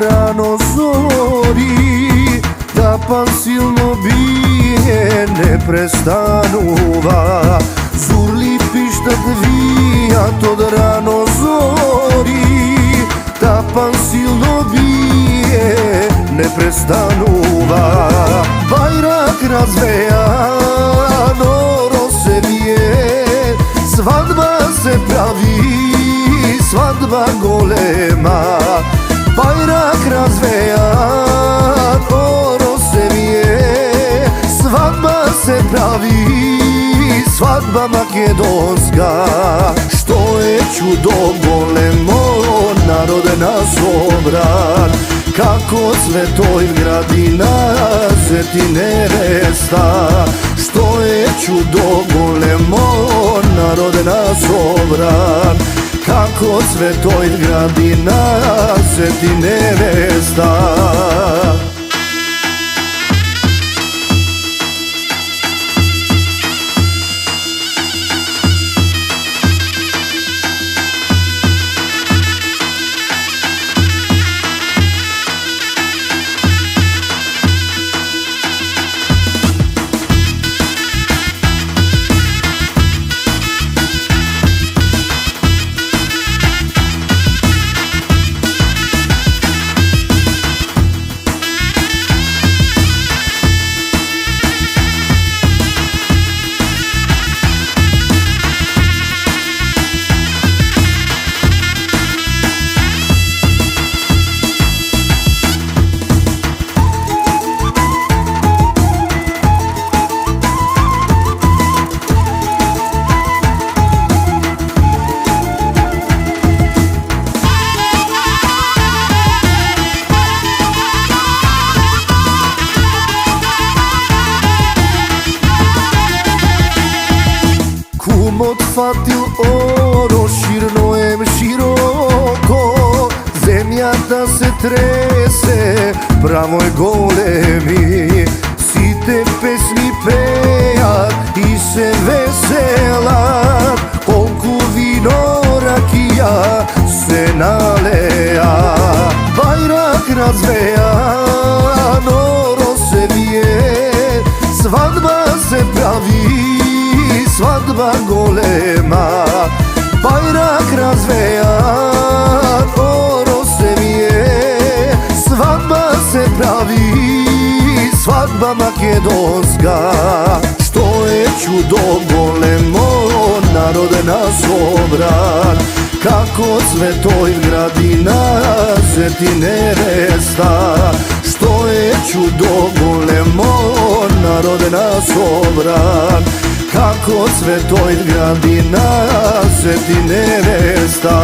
rano zori, tapan silno bije, ne prestanuva. Zurli pištat vijat od rano zori, tapan silno bije, ne prestanuva. Bajrak razvejan, oro se vije, svadba se pravi, svadba golema. Bajrak razvejan, oro se vije, svadba se pravi, svadba makedonska. Što je čudo golemo, narod nas obran, kako Svetoj gradina se ti nevesta. Što je čudo golemo, narod nas obran, kako Svetoj gradina se ti nevesta. Otfatil oro, širno em široko, zemljata se trese, право е големи. Сите песни пеат и се веселат, колку вино ракија се налеа. Бајрак развеан, оро се вие, свадба се прави, свадба голема. Бајрак развеан, оро се вие, свадба се прави, свадба македонска. Што е чудо големо, народ нас обран, како Светој градина се ти невеста. Што е чудо големо, народ нас обран, како Светој градина се ти невеста.